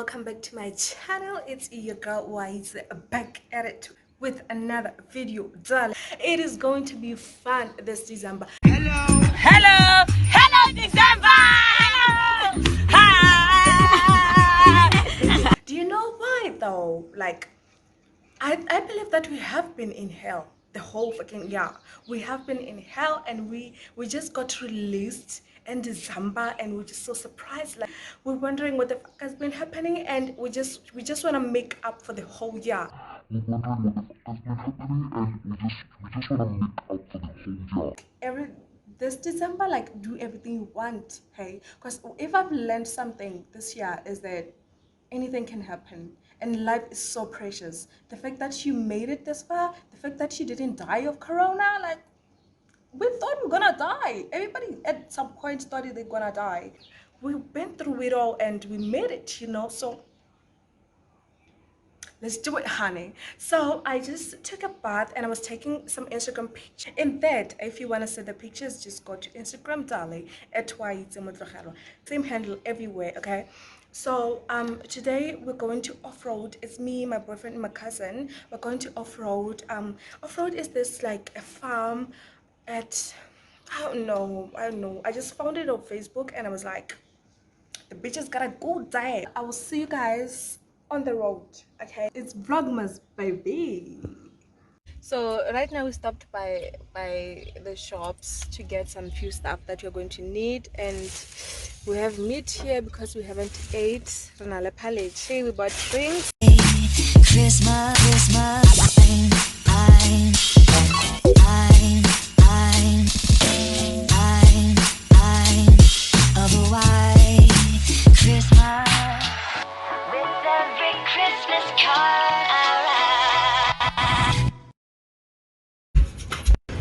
welcome back to my channel. It's your girl Wise back at it with another video, darling. It is going to be fun this December. Hello December. Hi. Do you know why though? Like I believe that we have been in hell the whole fucking year. We have been in hell, and we just got released in December, and we're just so surprised. Like we're wondering what the fuck has been happening, and we just want to make up for the whole year. This December, like, do everything you want, hey? Because if I've learned something this year is that anything can happen, and life is so precious. The fact that you made it this far, the fact that you didn't die of corona, like, we thought we were gonna die. Everybody at some point thought they're gonna die. We've been through it all and we made it, you know. So let's do it, honey. So I just took a bath and I was taking some Instagram pictures. In that, if you want to see the pictures, just go to Instagram, darling, at same handle everywhere, okay? So today we're going to off-road. It's me, my boyfriend, and my cousin. We're going to off-road. Off-road is this like a farm at I don't know. I just found it on Facebook and I was like, the bitches gotta go there. I will see you guys on the road, okay? It's Vlogmas, baby. So right now we stopped by the shops to get some few stuff that we're going to need, and we have meat here because we haven't ate. We bought drinks. Christmas,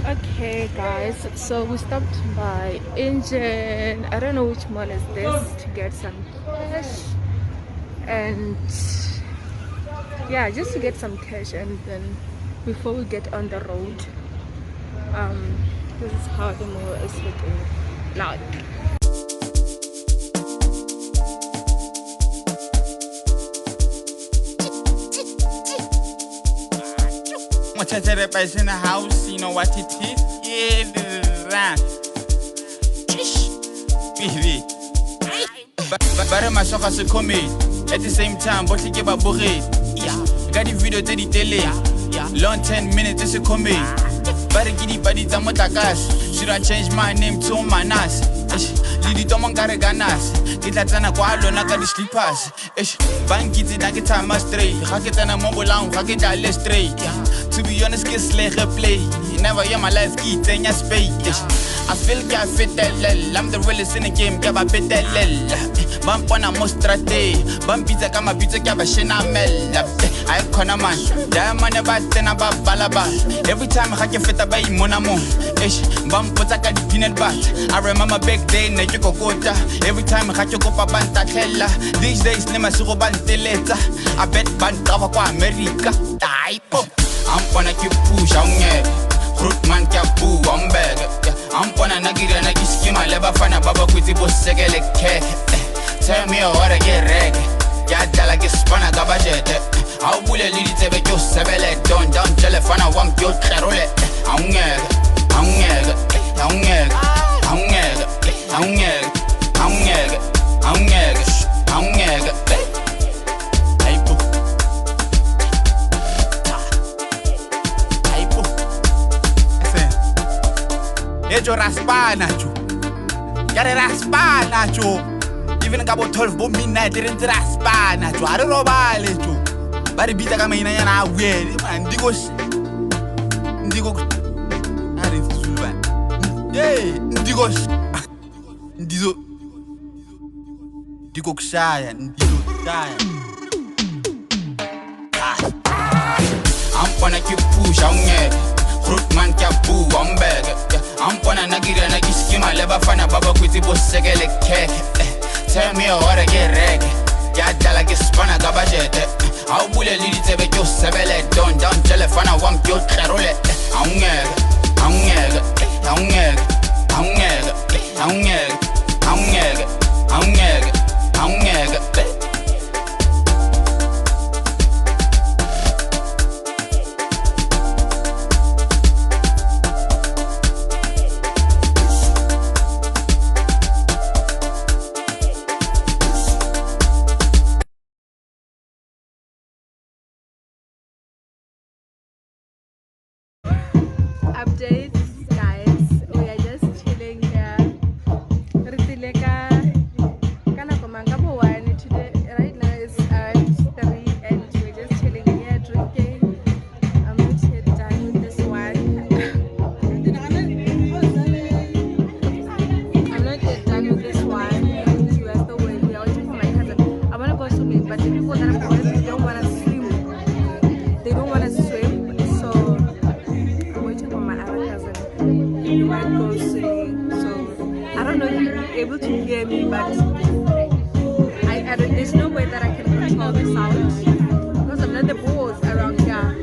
Okay guys, so we stopped by Engine, I don't know which mall is this, to get some cash, and yeah, just to get some cash, and then before we get on the road, this is how the mall is looking like. Everybody's in the house, you know what it is? Yeah, baby. But my sofa se come at the same time, but you give a burrito. Got the video to the tele. Long 10 minutes to come. But I get body to Motakas. Should I change my name to Manas? Lidi Tomon Garaganas. Get that on a qualo, not got the sleepers. Bankiti, Nakita, Mastray. Haketana Mobolang, Hakita, Lestray. To be honest, kiss like a play. Never hear my life eat, then you spay. I feel I fit LL. I'm the realest in the game, give a bit LL. Bump on a mostrate. Bump pizza, come a pizza, give a shinamel. I corner man. Diamond about 10 about balaba. Every time I can fit a bay monamo. Bump put a peanut butter. I remember back then, you go quota. Every time I catch a copa banta hella. These days, never so bante later. I bet banta for America. Type up. I'm gonna keep push on it. Fruit man can poo on bag. I'm gonna nagiri and I scheme my lever fan a baba with the boss segele cake. Tell me what I get reg. Yada like a spana gabajet. I'll bully little tebe yo sebele. Don't telephone I want your carole. I'm Ejo raspana chu. Yare raspana chu. Even about 12 bomb midnight didn't raspana chu. I don't know about it chu. But the beat kama ina yana weird. Ndigos. Are it Zulban? Yeah, ndigos. Ndizo. Ndigo kshaya, ndizo kshaya. I'm gonna keep push on it. Fruit man can poo on bag. I'm gonna nagiri and I scheme my lever fan a baba with the boss segele cake. Tell me what I get reg. Yada like a spana gabajet. I'll bully little tebe yo sebele. Don't telephone I want your carole. might go sing. So I don't know if you'll be able to hear me, but there's no way that I can control the sound because I'm not the boss around here.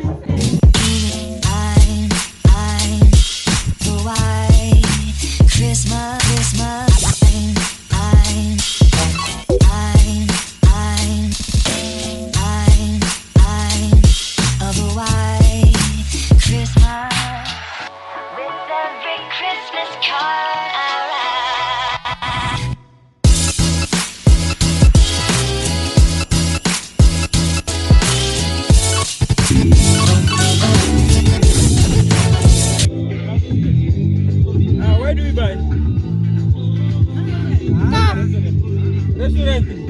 Where do we buy? Restaurant.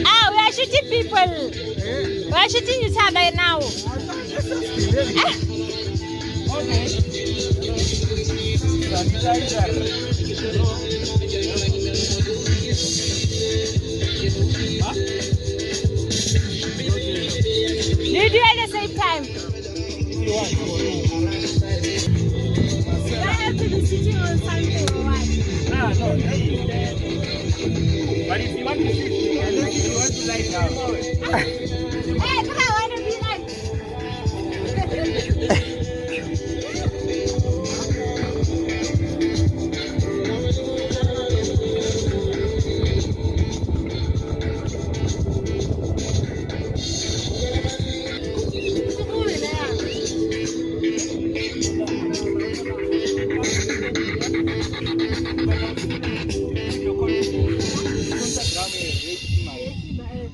Ah, we are shooting people. We are shooting each other now. Do you do it at the same time? Do I have to be sitting on something or what? No. But if you want to sit, if you want to lie down. Hey, come on, I want to be like.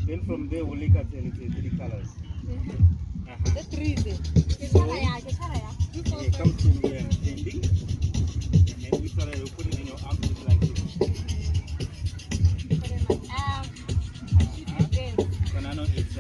Then from there we'll look at the three colors. The three. Okay, come to me and bending. And then we started to put it in your arm just like this. So now it's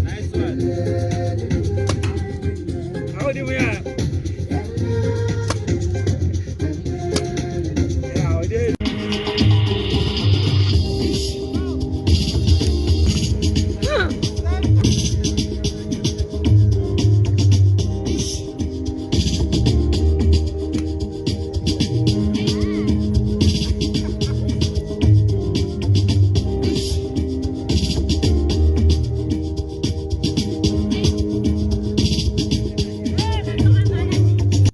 nice one. How do we have? Yeah, we did.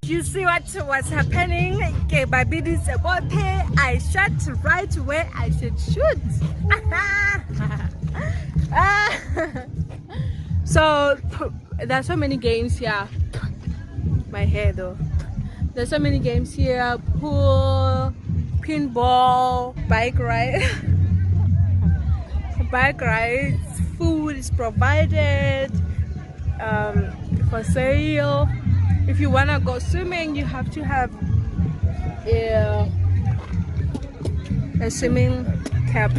You see what's happening? Okay, baby, this about I shot right where I should shoot. So there's so many games here. My hair though. There's so many games here. Pool, pinball, bike ride. Bike rides. Food is provided for sale. If you wanna go swimming, you have to have a swimming cap.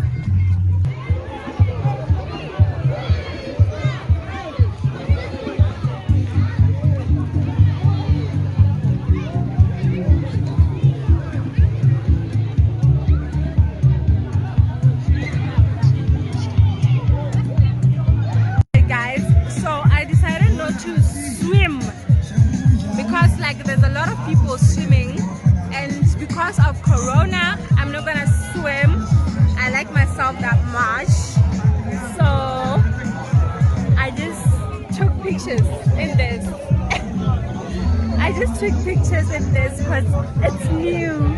pictures in this. I just took pictures in this because it's new.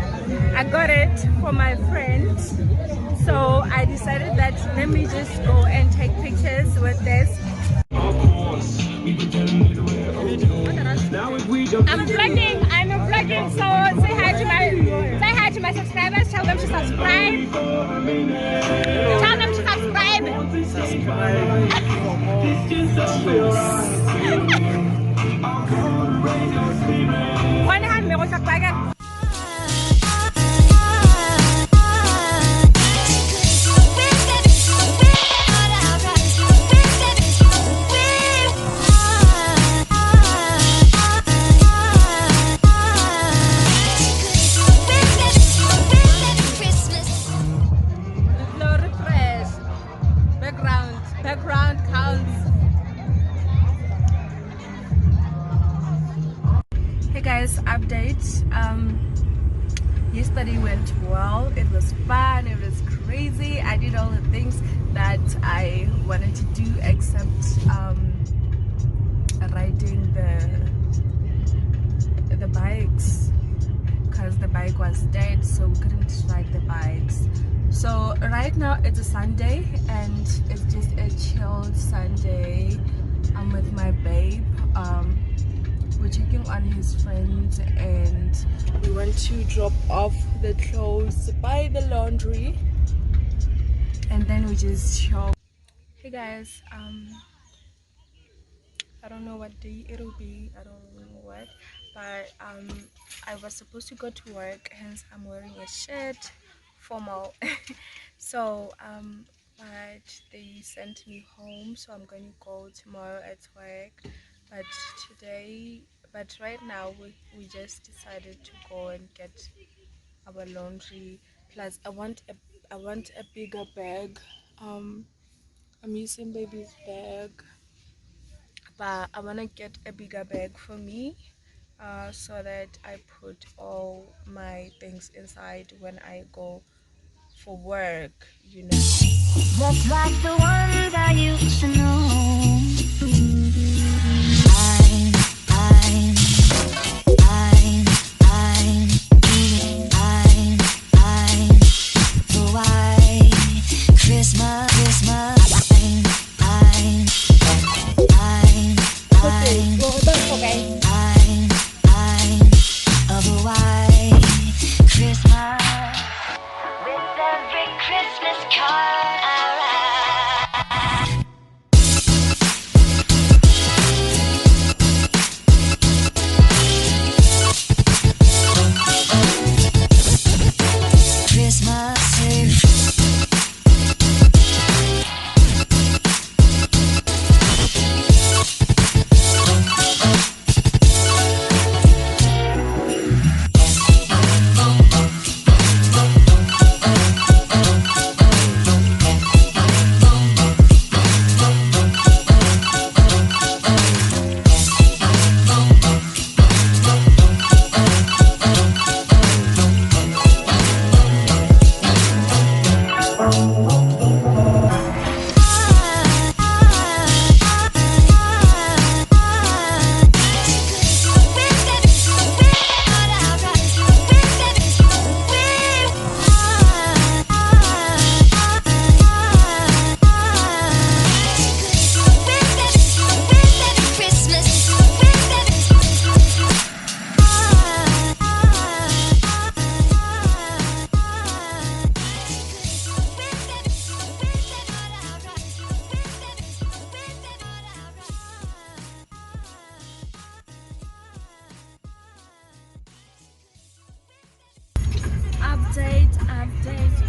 I got it for my friend. So I decided that let me just go and take pictures with this. I'm vlogging, so say hi to my subscribers, tell them to subscribe. Tell them to subscribe. One hand me subscribe. Background counts. Hey guys, update. Yesterday went well. It was fun. It was crazy. I did all the things that I wanted to do except riding the bikes because the bike was dead, so we couldn't ride the bikes. So right now it's a Sunday and it's just a chilled Sunday. I'm with my babe. We're checking on his friends and we want to drop off the clothes by the laundry and then we just shop. Hey guys, I don't know what day it'll be, I don't know what, but I was supposed to go to work, hence I'm wearing a shirt, formal. So but they sent me home, so I'm going to go tomorrow at work. But right now we just decided to go and get our laundry. Plus I want a bigger bag. I'm using baby's bag, but I want to get a bigger bag for me, so that I put all my things inside when I go for work, you know. Just like the ones I used to know.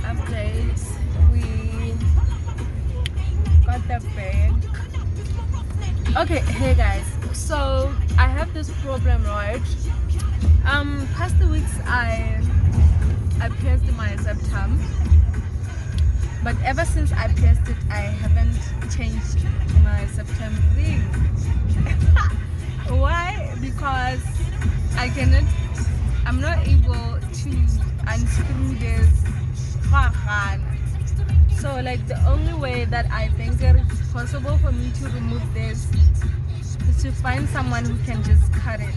Update. We got the bag. Okay, hey guys, so I have this problem, right? Past the weeks I pierced my septum, but ever since I pierced it I haven't changed my septum ring. Why? Because I'm not able to unscrew this. So like the only way that I think it is possible for me to remove this is to find someone who can just cut it.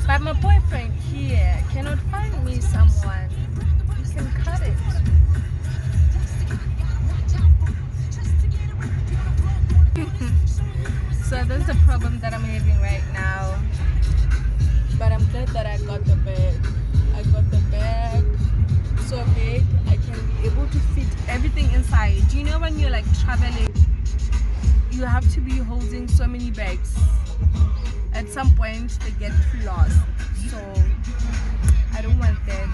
But my boyfriend here cannot find me someone who can cut it. So that's the problem that I'm having right now. But I'm glad that I got the bag. I got the bag so big I can be able to fit everything inside. You know when you're like traveling, you have to be holding so many bags. At some point they get lost. So I don't want that.